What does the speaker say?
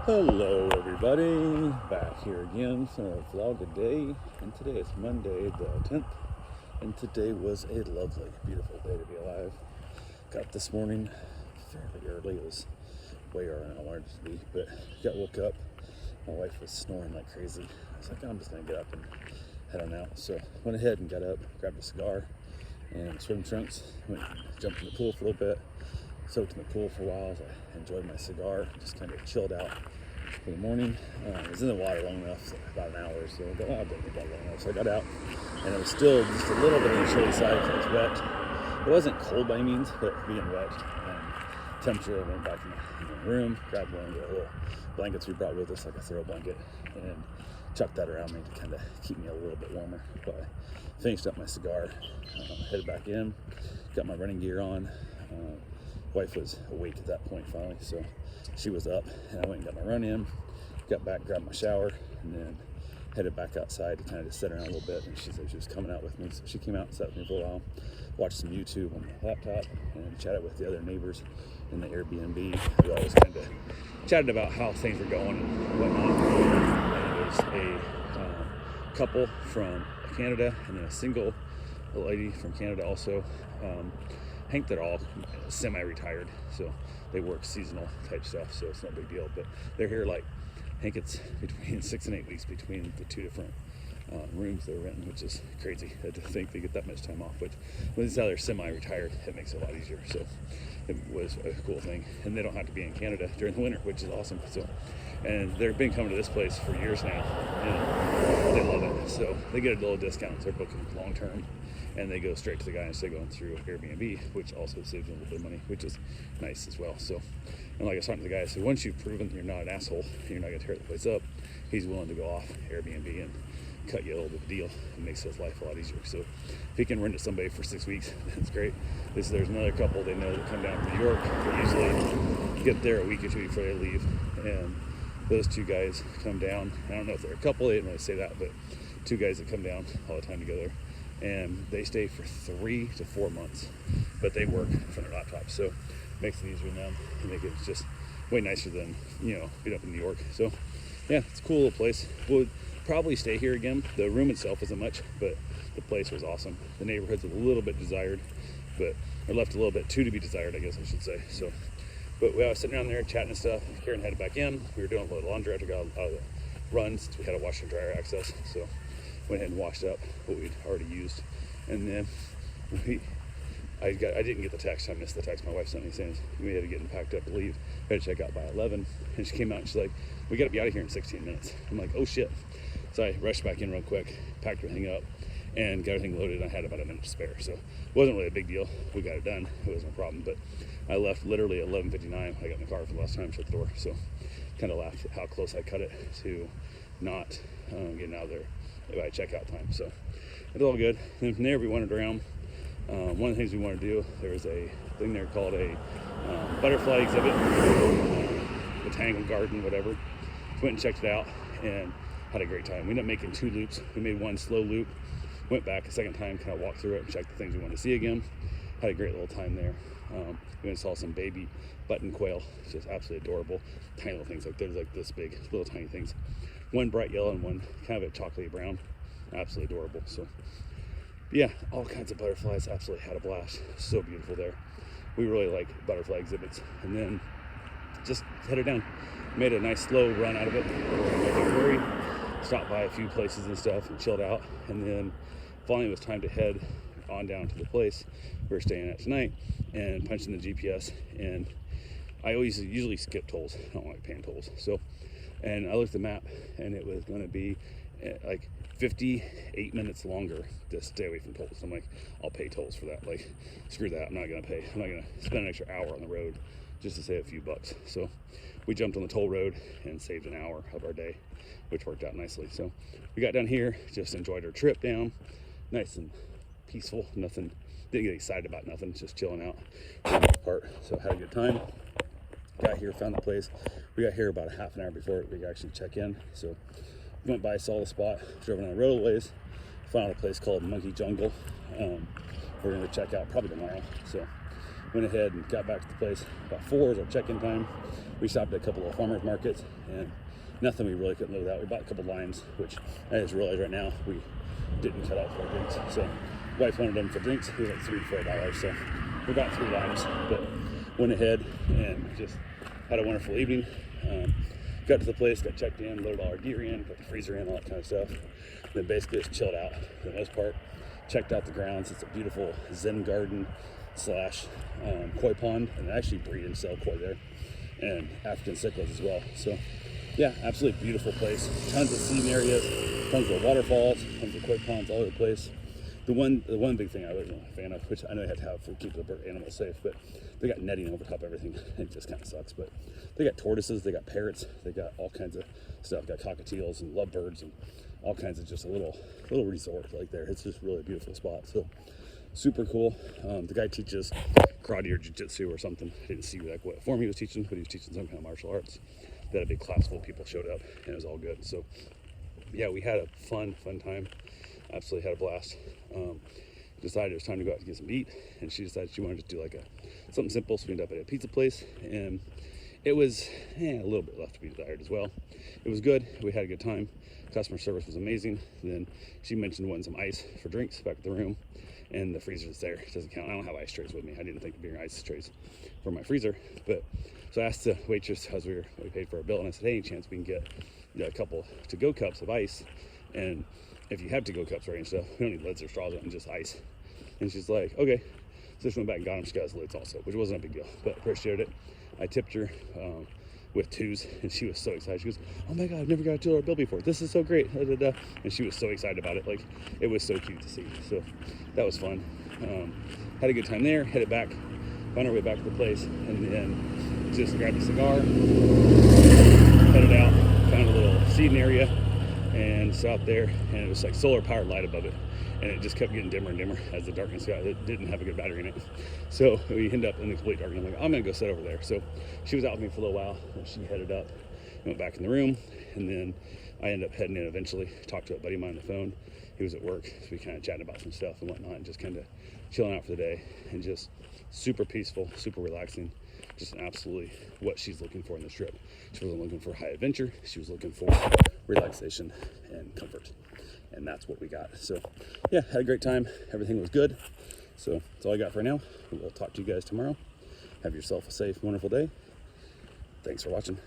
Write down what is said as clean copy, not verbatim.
Hello everybody, back here again for a vlog a day, and today is Monday the 10th, and today was a lovely, beautiful day to be alive. Got up this morning fairly early. It was way earlier than I wanted it to be, but woke up, my wife was snoring like crazy. I was like, I'm just gonna get up and head on out. So went ahead and got up, grabbed a cigar and swim trunks, jumped in the pool for a little bit, soaked in the pool for a while as I enjoyed my cigar, just kind of chilled out for the morning. I was in the water long enough, so about an hour, so I thought, oh, I don't need that long enough. So I got out, and it was still just a little bit on the chilly side because it was wet. It wasn't cold by any means, but being wet, temperature. I went back in the room, grabbed one of the little blankets we brought with us, like a throw blanket, and chucked that around me to kind of keep me a little bit warmer. But I finished up my cigar, headed back in, got my running gear on. Wife was awake at that point finally, so she was up, and I went and got my run in, got back, grabbed my shower, and then headed back outside to kind of just sit around a little bit. And she said she was coming out with me, so she came out and sat with me for a while, watched some YouTube on my laptop, and chatted with the other neighbors in the Airbnb. We always kind of chatted about how things were going and whatnot. And it was a couple from Canada and then a single lady from Canada also. I think they're all semi-retired, so they work seasonal type stuff, so it's not a big deal. But they're here like, I think it's between 6 and 8 weeks between the two different rooms they're renting, which is crazy to think they get that much time off. But when it's how they're semi-retired, it makes it a lot easier. So it was a cool thing, and they don't have to be in Canada during the winter, which is awesome. So, and they've been coming to this place for years now, and they love it. So they get a little discount. They're booking long term, and they go straight to the guy instead of going through Airbnb, which also saves them a little bit of money, which is nice as well. So, and like I was talking to the guy, I said, once you've proven you're not an asshole, you're not gonna tear the place up, he's willing to go off Airbnb and cut you a little bit of a deal. It makes his life a lot easier. So if he can rent to somebody for 6 weeks, that's great. There's another couple they know that come down from New York. They usually get there a week or two before they leave, and those two guys come down. I don't know if they're a couple, they didn't really say that, but two guys that come down all the time together, and they stay for 3 to 4 months, but they work from their laptop, so it makes it easier on them, and it's just way nicer than, being up in New York. So yeah, it's a cool little place. We'll probably stay here again. The room itself isn't much, but the place was awesome. The neighborhood's a little bit desired, but or left a little bit too to be desired, I guess I should say. So, but we was sitting around there chatting and stuff. Karen headed back in. We were doing a little laundry after we got out of the run, since we had a washer and dryer access. So went ahead and washed up what we'd already used, and then I didn't get the text. I missed the text. My wife sent me saying we had to get packed up to leave. I had to check out by 11, and she came out and she's like, "We got to be out of here in 16 minutes." I'm like, "Oh shit!" So I rushed back in real quick, packed everything up, and got everything loaded. I had about a minute to spare, so it wasn't really a big deal. We got it done. It wasn't a problem. But I left literally at 11:59. I got in the car for the last time, shut the door. So kind of laughed at how close I cut it to not getting out of there by checkout time. So it's all good. And from there we wandered around. One of the things we wanted to do, there was a thing there called a butterfly exhibit, botanical garden, whatever. So went and checked it out and had a great time. We ended up making 2 loops. We made one slow loop, went back a second time, kind of walked through it and checked the things we wanted to see again. Had a great little time there. We saw some baby button quail, just absolutely adorable. Tiny little things, like they're like this big, little tiny things. One bright yellow and one kind of a chocolatey brown. Absolutely adorable. So yeah, all kinds of butterflies. Absolutely had a blast. So beautiful there. We really like butterfly exhibits. And then just headed down. Made a nice slow run out of it. Prairie, stopped by a few places and stuff and chilled out. And then finally it was time to head on down to the place we're staying at tonight and punch in the GPS. And I usually skip tolls. I don't like paying tolls. So, and I looked at the map and it was going to be like 58 minutes longer to stay away from tolls. I'm like, I'll pay tolls for that. Like, screw that. I'm not going to pay. I'm not going to spend an extra hour on the road just to save a few bucks. So we jumped on the toll road and saved an hour of our day, which worked out nicely. So we got down here, just enjoyed our trip down, nice and peaceful. Nothing, didn't get excited about nothing, just chilling out for the most part. So had a good time. Got here, found the place. We got here about a half an hour before we could actually check in. So went by, saw the spot, drove on the road a ways, found a place called Monkey Jungle. We're gonna check out probably tomorrow. So went ahead and got back to the place about 4 was our check-in time. We stopped at a couple of farmers markets and nothing we really couldn't live without. We bought a couple limes, which I just realized right now we didn't cut out for our drinks. So wife wanted them for drinks. It was like $3 to $4. So we bought 3 limes, but went ahead and just had a wonderful evening. Got to the place, got checked in, loaded all our gear in, put the freezer in, all that kind of stuff. Then basically just chilled out for the most part. Checked out the grounds. It's a beautiful Zen garden slash koi pond, and they actually breed and sell koi there, and African cichlids as well. So yeah, absolutely beautiful place. Tons of seating areas, tons of waterfalls, tons of koi ponds all over the place. The one big thing I wasn't a fan of, which I know they have to have for keep the animals safe, but they got netting over top of everything. It just kind of sucks. But they got tortoises, they got parrots, they got all kinds of stuff. Got cockatiels and lovebirds and all kinds of just a little resort like there. It's just really a beautiful spot. So super cool. The guy teaches karate or jiu-jitsu or something. I didn't see like what form he was teaching, but he was teaching some kind of martial arts. They had a big class full of people showed up, and it was all good. So yeah, we had a fun time. Absolutely had a blast. Decided it was time to go out to get some meat, and she decided she wanted to do like something simple. So we ended up at a pizza place, and it was a little bit left to be desired as well. It was good. We had a good time. Customer service was amazing. And then she mentioned wanting some ice for drinks back at the room, and the freezer's there. It doesn't count. I don't have ice trays with me. I didn't think to bring ice trays for my freezer, but so I asked the waitress as we paid for our bill, and I said, hey, any chance we can get a couple to-go cups of ice? And if you have to-go cups right and stuff, we don't need lids or straws on, just ice. And she's like, okay. So she went back and got them. She got us lids also, which wasn't a big deal, but appreciated it. I tipped her with 2s, and she was so excited. She goes, oh my God, I've never got a $2 bill before. This is so great. Da, da, da. And she was so excited about it. Like, it was so cute to see. So that was fun. Had a good time there, headed back, found our way back to the place, and then just grabbed a cigar, headed out, found a little seating area, and sat out there, and it was like solar powered light above it, and it just kept getting dimmer and dimmer as the darkness got. It didn't have a good battery in it, so we ended up in the complete dark, and I'm like, I'm gonna go sit over there. So she was out with me for a little while, and she headed up, went back in the room, and then I ended up heading in eventually. Talked to a buddy of mine on the phone. He was at work, so we kind of chatted about some stuff and whatnot, and just kind of chilling out for the day, and just super peaceful, super relaxing. Just absolutely what she's looking for in this trip. She wasn't looking for high adventure. She was looking for relaxation and comfort, and that's what we got. So yeah, had a great time. Everything was good. So that's all I got for now. We'll talk to you guys tomorrow. Have yourself a safe, wonderful day. Thanks for watching.